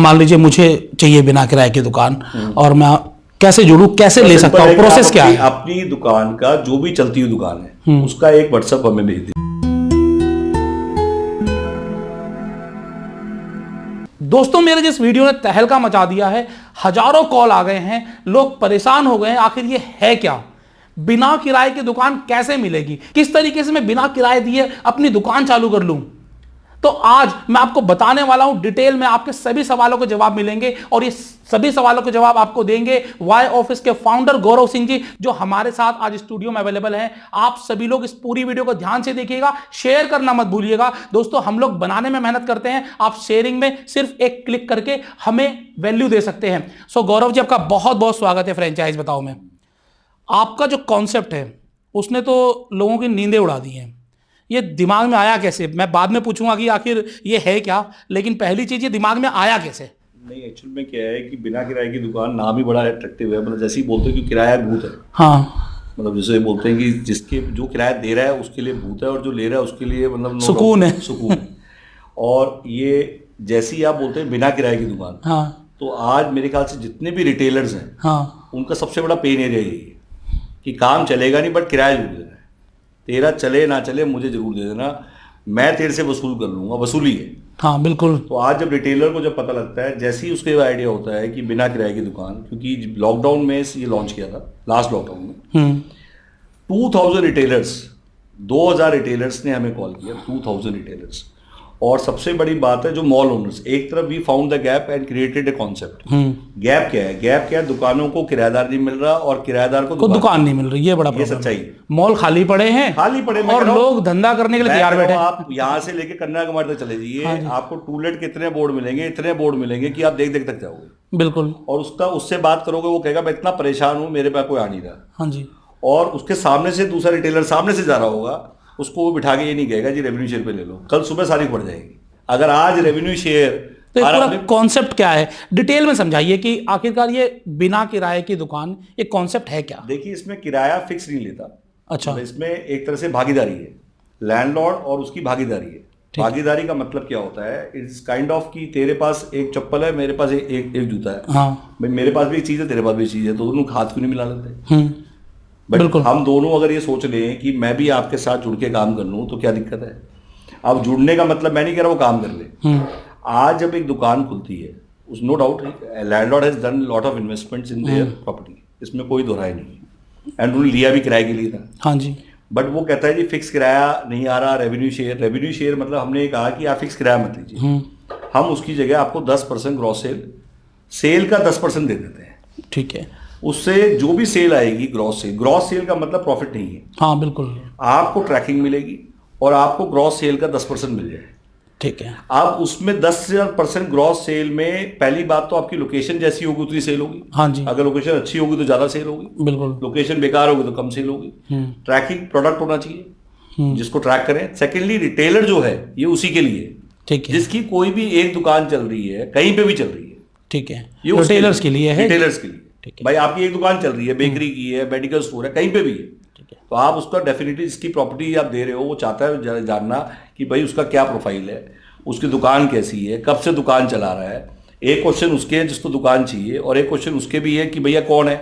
मान लीजिए मुझे चाहिए बिना किराए की दुकान, और मैं कैसे जुड़ूं, कैसे ले सकता हूँ, प्रोसेस क्या है? अपनी दुकान का जो भी चलती हुई दुकान है उसका एक व्हाट्सएप हमें भेज दीजिए। दोस्तों, मेरे जिस वीडियो ने तहलका मचा दिया है, हजारों कॉल आ गए हैं, लोग परेशान हो गए हैं, आखिर ये है क्या? बिना किराए की दुकान कैसे मिलेगी? किस तरीके से मैं बिना किराए दिए अपनी दुकान चालू कर लूं? तो आज मैं आपको बताने वाला हूं डिटेल में, आपके सभी सवालों के जवाब मिलेंगे, और ये सभी सवालों के जवाब आपको देंगे वाई ऑफिस के फाउंडर गौरव सिंह जी, जो हमारे साथ आज स्टूडियो में अवेलेबल हैं। आप सभी लोग इस पूरी वीडियो को ध्यान से देखिएगा, शेयर करना मत भूलिएगा। दोस्तों, हम लोग बनाने में मेहनत करते हैं, आप शेयरिंग में सिर्फ एक क्लिक करके हमें वैल्यू दे सकते हैं। सो गौरव जी, आपका बहुत बहुत स्वागत है फ्रेंचाइज बताओ में। आपका जो कॉन्सेप्ट है उसने तो लोगों की नींदें उड़ा दी हैं। ये दिमाग में आया कैसे? मैं बाद में पूछूंगा कि आखिर ये है क्या, लेकिन पहली चीज ये दिमाग में आया कैसे? नहीं, एक्चुअल में क्या है कि बिना किराए की दुकान नाम ही बड़ा अट्रैक्टिव है। मतलब जैसे ही बोलते हैं कि किराया भूत है। हाँ, मतलब जैसे बोलते हैं कि जिसके जो किराया दे रहा है उसके लिए भूत है, और जो ले रहा है उसके लिए मतलब सुकून है। सुकून है। और ये जैसे ही आप बोलते हैं बिना किराए की दुकान, हाँ, तो आज मेरे ख्याल से जितने भी रिटेलर्स हैं, हाँ, उनका सबसे बड़ा पेन एरिया यही है कि काम चलेगा नहीं बट किराया जरूर देना है। तेरा चले ना चले मुझे जरूर दे देना, मैं तेरे से वसूल कर लूंगा, वसूली है। हाँ, बिल्कुल। तो आज जब रिटेलर को जब पता लगता है, जैसे ही उसके आइडिया होता है कि बिना किराए की दुकान, क्योंकि लॉकडाउन में ये लॉन्च किया था, लास्ट लॉकडाउन में 2000 रिटेलर्स, 2000 रिटेलर्स ने हमें कॉल किया, 2000 रिटेलर्स। और सबसे बड़ी बात है जो मॉल ओनर्स, एक तरफ we found the gap and created a concept. Gap क्या है? गैप क्या है? दुकानों को किराएदार नहीं मिल रहा और किराएदार को दुकान नहीं मिल रही। ये बड़ा ये सच्चाई है। मॉल खाली पड़े हैं, खाली पड़े और लोग धंधा करने के लिए तैयार बैठे। आप यहाँ से लेके कन्याकुमारी तक चले जाइए, आपको टूलेट के इतने बोर्ड मिलेंगे, इतने बोर्ड मिलेंगे कि आप देख देख तक जाओगे। बिल्कुल। और उससे बात करोगे, वो कहेगा मैं इतना परेशान हूँ, मेरे पास कोई आ नहीं रहा। हाँ जी। और उसके सामने से दूसरा रिटेलर सामने से जा रहा होगा, उसको वो बिठा के ये नहीं कहेगा जी रेवेन्यू शेयर पे ले लो, कल सुबह सारी पड़ जाएगी। अगर आज रेवेन्यू शेयर, तो पूरा कॉन्सेप्ट क्या है, डिटेल में समझाइए कि आखिरकार ये बिना किराए की दुकान ये कॉन्सेप्ट है क्या? देखिए, इसमें किराया फिक्स नहीं लेता। अच्छा। इसमें एक तरह से भागीदारी है, लैंडलॉर्ड और उसकी भागीदारी है। भागीदारी का मतलब क्या होता है? इट्स काइंड ऑफ कि तेरे पास एक चप्पल है, मेरे पास एक जूता है। हाँ। मेरे पास भी एक चीज है, तेरे पास भी एक चीज है, तो दोनों हाथ क्यों नहीं मिला लेते? बिल्कुल। हम दोनों अगर ये सोच लें कि मैं भी आपके साथ जुड़ के काम कर लूं, तो क्या दिक्कत है? अब जुड़ने का मतलब मैं नहीं कह रहा वो काम कर ले। आज जब एक दुकान खुलती है, उस no doubt landlord has done lot of investments in their property, इसमें कोई दोहराई नहीं है। एंड उन्होंने लिया भी किराए के लिए था। हाँ जी। बट वो कहता है जी फिक्स किराया नहीं आ रहा, रेवेन्यू शेयर मतलब हमने कहा कि आप फिक्स किराया मत लीजिए, हम उसकी जगह आपको 10% ग्रॉस सेल का 10% दे देते हैं। ठीक है। उससे जो भी सेल आएगी ग्रॉस सेल का मतलब प्रॉफिट नहीं है। हाँ, बिल्कुल। आपको ट्रैकिंग मिलेगी और आपको ग्रॉस सेल का 10% मिल जाए। ठीक है। अब उसमें 10% ग्रॉस सेल में पहली बात तो आपकी लोकेशन जैसी होगी उतनी सेल होगी। हाँ जी। अगर लोकेशन अच्छी होगी तो ज्यादा सेल होगी, बिल्कुल। लोकेशन बेकार होगी तो कम सेल होगी। ट्रैकिंग प्रोडक्ट होना चाहिए जिसको ट्रैक करें। सेकेंडली, रिटेलर जो है ये उसी के लिए, ठीक है, जिसकी कोई भी एक दुकान चल रही है, कहीं पे भी चल रही है, ठीक है, ये रिटेलर्स के लिए है। रिटेलर्स के लिए, ठीक है भाई, आपकी एक दुकान चल रही है, बेकरी की है, मेडिकल स्टोर है, कहीं पे भी है, तो आप उसका डेफिनेटली जिसकी प्रॉपर्टी आप दे रहे हो वो चाहता है जानना कि भाई उसका क्या प्रोफाइल है, उसकी दुकान कैसी है, कब से दुकान चला रहा है। एक क्वेश्चन उसके है जिसको दुकान चाहिए, और एक क्वेश्चन उसके भी है कि भैया कौन है।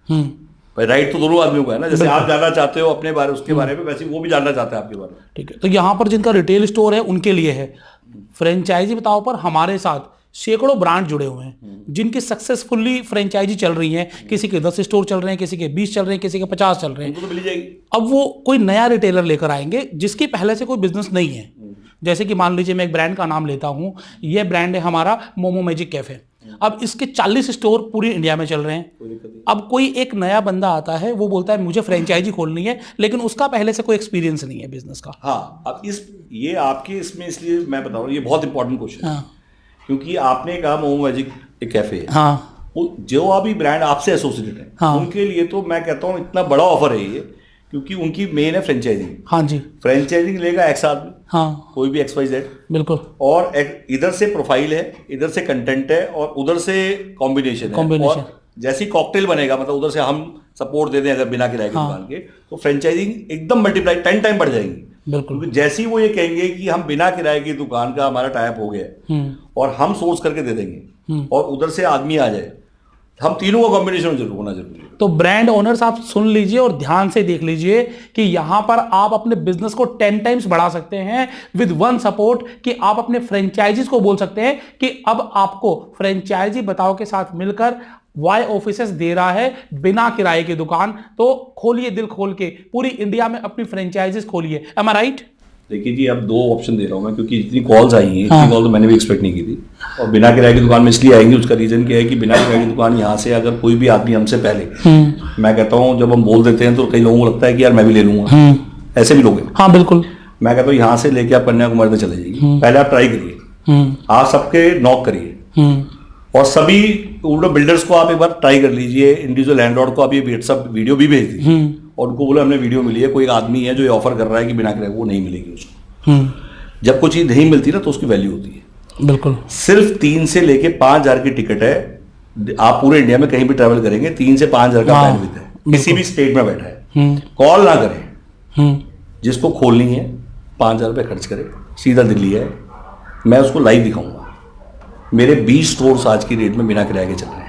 भाई राइट तो दोनों आदमियों का है ना, जैसे आप जानना चाहते हो अपने बारे उसके बारे में, वैसे वो भी जानना चाहते हैं आपके बारे में। ठीक है, तो यहाँ पर जिनका रिटेल स्टोर है उनके लिए है। फ्रेंचाइजी बताओ पर हमारे साथ सैकड़ों ब्रांड जुड़े हुए हैं जिनकी सक्सेसफुली फ्रेंचाइजी चल रही है। किसी के 10 स्टोर चल रहे हैं, किसी के 20 चल रहे हैं, किसी के 50 चल रहे हैं। उनको तो मिल जाएगी। अब वो कोई नया रिटेलर लेकर आएंगे जिसकी पहले से कोई बिजनेस नहीं है। जैसे कि मान लीजिए मैं एक ब्रांड का नाम लेता हूं, ये ब्रांड है हमारा मोमो मैजिक कैफे। अब इसके 40 स्टोर पूरी इंडिया में चल रहे हैं। अब कोई एक नया बंदा आता है, वो बोलता है मुझे फ्रेंचाइजी खोलनी है, लेकिन उसका पहले से कोई एक्सपीरियंस नहीं है बिजनेस का। हाँ, अब ये आपके इसमें इसलिए मैं बता रहा हूँ, ये बहुत इंपॉर्टेंट क्वेश्चन है। हाँ। क्योंकि आपने कहा मोमो मैजिक एक कैफे है। हाँ। जो अभी ब्रांड आपसे एसोसिएटेड है, हाँ। उनके लिए तो मैं कहता हूँ इतना बड़ा ऑफर है ये, क्योंकि उनकी मेन है फ्रेंचाइजिंग। हाँ जी। फ्रेंचाइजिंग लेगा एक्स आदमी, हाँ, कोई भी XYZ, बिल्कुल, और इधर से प्रोफाइल है, इधर से कंटेंट है, और उधर से कॉम्बिनेशन है। और जैसी कॉकटेल बनेगा, मतलब उधर से हम सपोर्ट दे दें अगर बिना किराए की दुकान के, तो फ्रेंचाइजिंग एकदम मल्टीप्लाई 10 टाइम बढ़ जाएगी। बिल्कुल। क्योंकि जैसे ही वो ये कहेंगे कि हम बिना किराए की दुकान का हमारा टाइप हो गया और हम सोर्स करके दे देंगे, और उधर से आदमी आ जाए, हम तीनों का कॉम्बिनेशन जरूर होना जरूरी है। तो ब्रांड ओनर्स आप सुन लीजिए और ध्यान से देख लीजिए कि यहां पर आप अपने बिजनेस को 10 टाइम्स बढ़ा सकते हैं विद वन सपोर्ट, कि आप अपने फ्रेंचाइजीज को बोल सकते हैं कि अब आपको फ्रेंचाइजी बताओ के साथ मिलकर वाई ऑफिसेस दे रहा है बिना किराए की दुकान। तो खोलिए दिल खोल के, पूरी इंडिया में अपनी फ्रेंचाइजीज खोलिए। एम आई राइट? देखिए जी, अब 2 ऑप्शन दे रहा हूँ मैं, क्योंकि जितनी कॉल्स आई हैं इतनी कॉल तो मैंने भी एक्सपेक्ट नहीं की थी। और बिना किराए की दुकान में इसलिए आएंगी, उसका रीजन क्या है कि बिना किराए की दुकान यहाँ से अगर कोई भी आदमी हमसे पहले, मैं कहता हूँ जब हम बोल देते हैं तो कई लोगों को लगता है कि यार मैं भी ले लूंगा, ऐसे भी लोग हैं। हाँ बिल्कुल। मैं कहता हूँ यहाँ से लेके आप कन्याकुमारी में चले जाइए, पहले आप ट्राई करिए, आप सबके नॉक करिए, और सभी उल्टो बिल्डर्स को आप एक बार ट्राई कर लीजिए, इंडिविजुअल लैंडलॉर्ड को आप ये व्हाट्सएप वीडियो भी भेज दीजिए और उनको बोला हमने वीडियो मिली है, कोई आदमी है जो ये ऑफर कर रहा है कि बिना किराए, वो नहीं मिलेगी उसको। जब कोई चीज नहीं मिलती ना तो उसकी वैल्यू होती है। बिल्कुल। सिर्फ 3 से लेके 5,000 की टिकट है, आप पूरे इंडिया में कहीं भी ट्रैवल करेंगे 3 से 5,000 का बैंडविड्थ है, किसी भी स्टेट में बैठा है। कॉल ना करें, जिसको खोलनी है 5,000 रुपये खर्च करे, सीधा दिल्ली है, मैं उसको लाइव दिखाऊंगा। मेरे 20 स्टोर्स आज की डेट में बिना किराए के चल रहे हैं।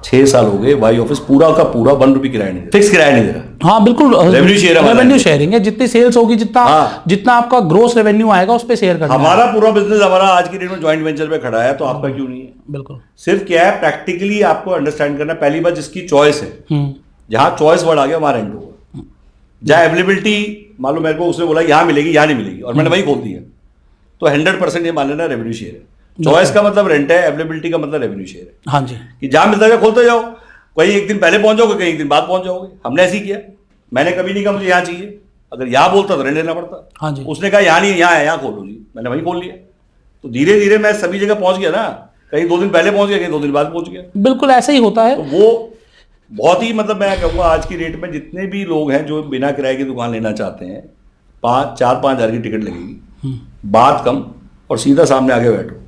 6 साल हो गए, वाई ऑफिस पूरा का पूरा 1 रुपये किराया नहीं दे रहा, फिक्स किराया नहीं दे रहा। हाँ बिल्कुल, रेवेन्यू शेयरिंग है, जितनी सेल्स होगी जितना आपका ग्रोस रेवेन्यू आएगा उस पे शेयर करना। हमारा पूरा बिजनेस हमारा आज की डेट में जॉइंट वेंचर पे खड़ा है, तो आपका क्यों नहीं है? बिल्कुल। सिर्फ क्या है, प्रैक्टिकली आपको अंडरस्टैंड करना, पहली बात जिसकी चॉइस है, जहां चॉइस वर्ड आ गया वहां रेंट होगा। जहां अवेलेबिलिटी मान लो मेरे को उसने बोला यहां मिलेगी, यहां नहीं मिलेगी, और मैंने वही खोल दिया, तो 100% ये मान लेना रेवेन्यू शेयर है। चॉइस का मतलब रेंट है, अवेलेबिलिटी का मतलब रेवेन्यू शेयर है। हाँ जी, कि जहां मिलता है खोलते जाओ, कहीं एक दिन पहले पहुंच जाओगे, कहीं एक दिन बाद पहुंच जाओगे। हमने ऐसे ही किया, मैंने कभी नहीं कहा मुझे यहाँ चाहिए, अगर यहाँ बोलता तो रेंट लेना पड़ता। हाँ जी। उसने कहा यहाँ नहीं, यहाँ है, यहाँ खोलो जी, मैंने वही खोल लिया। तो धीरे धीरे मैं सभी जगह पहुंच गया ना, कहीं 2 दिन पहले पहुंच गया, कहीं 2 दिन बाद पहुंच गया। बिल्कुल ऐसा ही होता है। तो वो बहुत ही मतलब मैं कहूँगा आज की डेट में जितने भी लोग हैं जो बिना किराए की दुकान लेना चाहते हैं, 4-5 हज़ार की टिकट लगेगी, बात कम, और सीधा सामने आगे बैठो,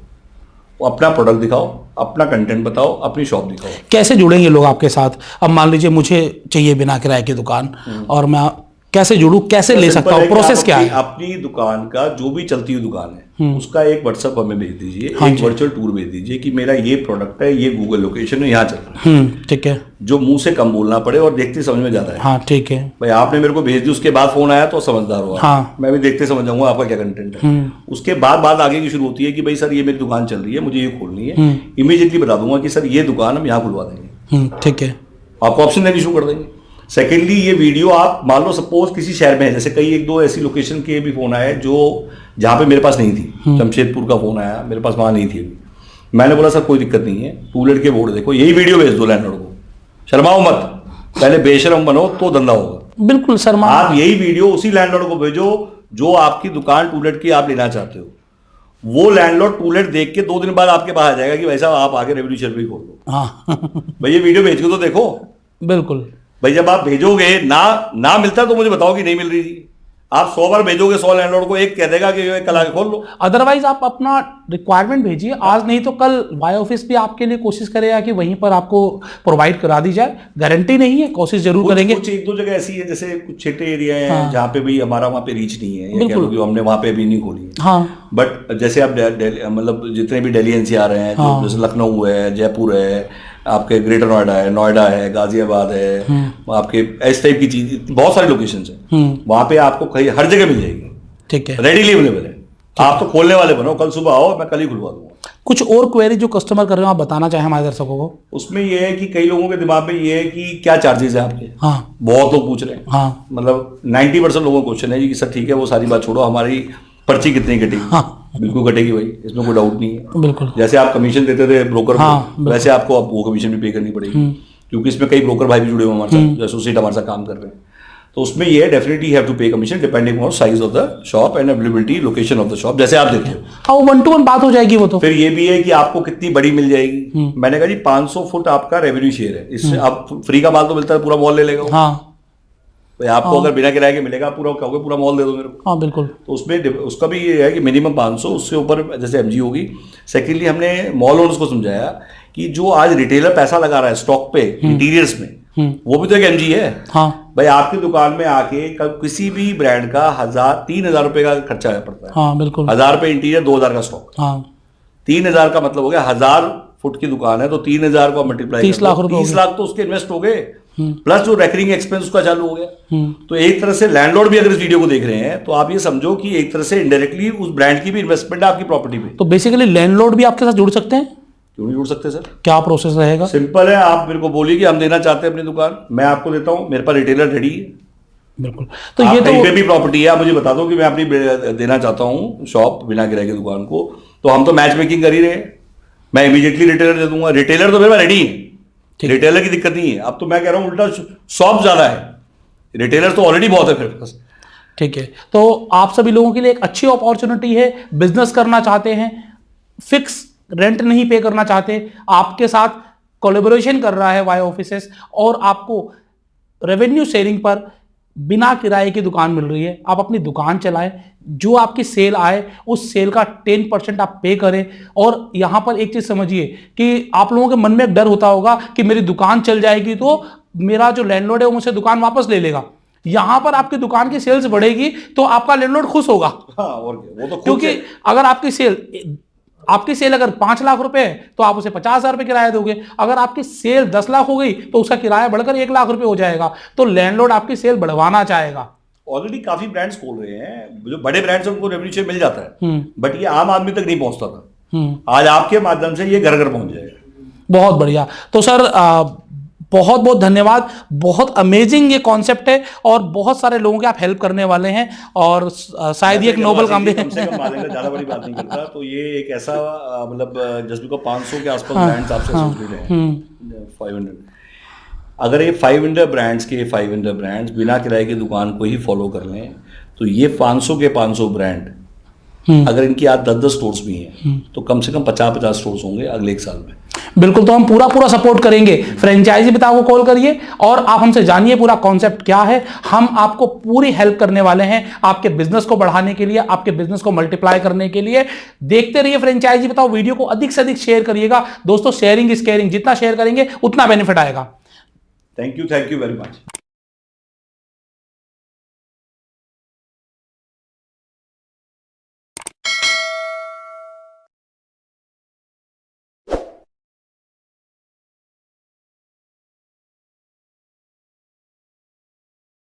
अपना प्रोडक्ट दिखाओ, अपना कंटेंट बताओ, अपनी शॉप दिखाओ। कैसे जुड़ेंगे लोग आपके साथ? अब मान लीजिए मुझे चाहिए बिना किराए की दुकान, और मैं कैसे जुड़ूं, कैसे ले सकता हूं, प्रोसेस क्या है? अपनी दुकान का जो भी चलती हुई दुकान है उसका एक व्हाट्सएप हमें भेज दीजिए, एक वर्चुअल टूर भेज दीजिए कि मेरा ये प्रोडक्ट है, ये गूगल लोकेशन है, यहाँ चल रहा है। ठीक है। जो मुंह से कम बोलना पड़े और देखते समझ में ज्यादा है। हाँ ठीक है भाई, आपने मेरे को भेज दी, उसके बाद फोन आया तो समझदार हुआ। हाँ। मैं भी देखते समझ जाऊंगा आपका क्या कंटेंट है। उसके बाद बात आगे की शुरू होती है कि भाई सर ये मेरी दुकान चल रही है, मुझे ये खोलनी है, इमीडिएटली बता दूंगा कि सर ये दुकान हम यहाँ खुलवा देंगे। ठीक है। आपको ऑप्शन देनी शुरू कर देंगे। सेकेंडली, ये वीडियो आप मान लो सपोज किसी शहर में है, जैसे कई 1-2 ऐसी लोकेशन के भी फोन आए जो जहाँ पे मेरे पास नहीं थी। जमशेदपुर का फोन आया, मेरे पास वहाँ नहीं थी अभी। मैंने बोला सर कोई दिक्कत नहीं है, टूलेट के बोर्ड देखो, यही वीडियो भेज दो लैंडलॉर्ड को, शर्माओ मत, पहले बेशरम बनो तो धंधा होगा। बिल्कुल शर्मा। आप यही वीडियो उसी लैंडलॉर्ड को भेजो जो आपकी दुकान टूलेट की आप लेना चाहते हो। वो लैंडलॉर्ड टूलेट देख के 2 दिन बाद आपके पास आ जाएगा कि भाई साहब आप आगे रेवेन्यू शेयर भी खोल लो। हाँ भाई ये वीडियो भेज के तो देखो। बिल्कुल भाई जब आप भेजोगे ना मिलता तो मुझे बताओ कि नहीं मिल रही थी। आप 100 बार भेजोगे 100 लैंडलॉर्ड को, एक कह देगा कि कल आके खोल लो। अदरवाइज आप अपना रिक्वायरमेंट भेजिए, आज नहीं तो कल वाई ऑफिस भी आपके लिए कोशिश करेगा कि वहीं पर आपको प्रोवाइड करा दी जाए। गारंटी नहीं है, कोशिश जरूर करेंगे। कुछ 1-2 जगह ऐसी है, जैसे कुछ छोटे एरिया है जहाँ पे भी हमारा वहाँ पे रीच नहीं है, या कह लो कि हमने वहाँ पे भी नहीं खोली है। हाँ। बट जैसे आप मतलब जितने भी दिल्ली एनसीआर हैं, जैसे लखनऊ है, जयपुर है, आपके ग्रेटर नोएडा है, गाजियाबाद है, आपके इस टाइप की चीज बहुत सारी लोकेशंस हैं, वहां पे आपको कहीं हर जगह मिल जाएगी। ठीक है, रेडीली अवेलेबल है। आप तो खोलने वाले बनो, कल सुबह आओ, मैं कल ही खुलवा दूंगा। कुछ और क्वेरी जो कस्टमर कर रहे हो आप बताना चाहें हमारे दर्शकों को? उसमें ये है कि कई लोगों के दिमाग में ये है कि क्या चार्जेस है आपके। हाँ, बहुत लोग पूछ रहे हैं। हाँ, मतलब 90% लोगों का क्वेश्चन है जी कि सर ठीक है वो सारी बात छोड़ो, हमारी पर्ची कितनी कटेगी? हाँ, बिल्कुल कटेगी भाई, इसमें कोई डाउट नहीं है। बिल्कुल। जैसे आप कमीशन देते थे ब्रोकर हाँ, को, वैसे आपको अब वो कमीशन भी पे करनी पड़ेगी, क्योंकि इसमें कई ब्रोकर भाई भी जुड़े हुए हमारे साथ, जो एसोसिएट हमारे साथ काम कर रहे हैं। तो उसमें ये डेफिनेटली हैव टू पे commission depending on size of the shop and availability location of the shop, जैसे आप देते हो। हाँ, 1-to-1 बात हो जाएगी वो तो। फिर ये भी है कि आपको कितनी बड़ी मिल जाएगी। मैंने कहा जी 500 फुट आपका रेवेन्यू शेयर है, इससे आप फ्री का माल तो मिलता है, पूरा मॉल ले लेगा। हाँ, भाई आपको अगर बिना किराए के मिलेगा, पूरा कहोगे पूरा मॉल दे दो मेरे को। हाँ बिल्कुल। तो उसमें उसका भी ये है कि मिनिमम 500, उससे ऊपर जैसे एमजी होगी। सेकेंडली हमने मॉल ओनर्स को समझाया कि जो आज रिटेलर पैसा लगा रहा है स्टॉक पे इंटीरियर्स में, वो भी तो एक एमजी है। हाँ भाई आपकी दुकान में आके किसी भी ब्रांड का 3,000 रुपए का खर्चा पड़ता है। हाँ बिल्कुल। 1,000 रुपए इंटीरियर, 2,000 का स्टॉक। हाँ, 3,000 का मतलब हो गया 1,000 फुट की दुकान है तो 3,000 को मल्टीप्लाई 30 लाख रुपए 30 लाख तो उसके इन्वेस्ट हो गए, प्लस जो रेकरिंग एक्सपेंस उसका चालू हो गया। तो एक तरह से लैंडलॉर्ड भी अगर इस वीडियो को देख रहे हैं तो आप ये समझो कि एक तरह से इनडायरेक्टली उस ब्रांड की भी इन्वेस्टमेंट है आपकी प्रॉपर्टी पे। तो बेसिकली लैंडलॉर्ड भी आपके साथ जुड़ सकते हैं? क्यों नहीं जुड़ सकते सर? क्या प्रोसेस रहेगा? सिंपल है, आप मेरे को बोलिए कि हम देना चाहते हैं अपनी दुकान, मैं आपको देता हूं, मेरे पास रिटेलर रेडी है। बिल्कुल। तो आप ये कहीं तो पे भी प्रॉपर्टी है, आप मुझे बता दो कि मैं अपनी देना चाहता हूँ शॉप बिना किराए की दुकान को, तो हम तो मैच मेकिंग कर ही रहे हैं, मैं इमीडिएटली रिटेलर दे दूंगा। रिटेलर तो मेरे पास रेडी है, रिटेलर की दिक्कत नहीं है। अब तो मैं कह रहा हूँ उल्टा शॉप ज्यादा है, रिटेलर तो ऑलरेडी बहुत है मेरे पास। ठीक है, तो आप सभी लोगों के लिए एक अच्छी अपॉर्चुनिटी है, बिजनेस करना चाहते हैं, फिक्स रेंट नहीं पे करना चाहते, आपके साथ कोलैबोरेशन कर रहा है वाई ऑफिसेस और आपको रेवेन्यू शेयरिंग पर बिना किराए की दुकान मिल रही है। आप अपनी दुकान चलाएं, जो आपकी सेल आए उस सेल का 10% आप पे करें। और यहां पर एक चीज समझिए कि आप लोगों के मन में एक डर होता होगा कि मेरी दुकान चल जाएगी तो मेरा जो लैंडलॉर्ड है वो मुझसे दुकान वापस ले लेगा। यहां पर आपकी दुकान की सेल्स बढ़ेगी तो आपका लैंडलॉर्ड खुश होगा। हाँ, और वो तो क्योंकि अगर आपकी सेल अगर 5 लाख रुपए है तो आप उसे 50,000 रुपए किराया दोगे। अगर आपकी सेल 10 लाख हो गई तो उसका किराया बढ़कर 1 लाख रुपए हो जाएगा। तो लैंडलॉर्ड आपकी सेल बढ़वाना चाहेगा। ऑलरेडी काफी ब्रांड्स खोल रहे हैं, जो बड़े ब्रांड्स हैं उनको रेवेन्यू शेयर मिल जाता है, बट ये आम आदमी तक नहीं पहुंचता था। आज आपके माध्यम से ये घर घर पहुंच जाएगा। बहुत बढ़िया। तो सर बहुत बहुत धन्यवाद, बहुत अमेजिंग ये कॉन्सेप्ट है और बहुत सारे लोगों की आप हेल्प करने वाले हैं और शायद ये एक नोबल काम भी है। कम से कम मानेंगे, ज्यादा बड़ी बात नहीं करता। तो ये एक ऐसा मतलब जस्ट बिकॉज 500 के आसपास ब्रांड्स आपसे सोच रहे हैं, 500, अगर ये 500 ब्रांड्स के 500 ब्रांड्स बिना किराए की दुकान को ही फॉलो कर लें तो ये 500 के 500 ब्रांड अगर इनकी आज 10-10 स्टोर्स भी हैं तो कम से कम 50-50 स्टोर्स होंगे अगले 1 साल में। बिल्कुल, तो हम पूरा सपोर्ट करेंगे। फ्रेंचाइजी पिता को कॉल करिए और आप हमसे जानिए पूरा कॉन्सेप्ट क्या है। हम आपको पूरी हेल्प करने वाले हैं आपके बिजनेस को बढ़ाने के लिए, आपके बिजनेस को मल्टीप्लाई करने के लिए। देखते रहिए फ्रेंचाइजी बताओ, वीडियो को अधिक से अधिक शेयर करिएगा दोस्तों। शेयरिंग इज केयरिंग, जितना शेयर करेंगे उतना बेनिफिट आएगा। Thank you very much.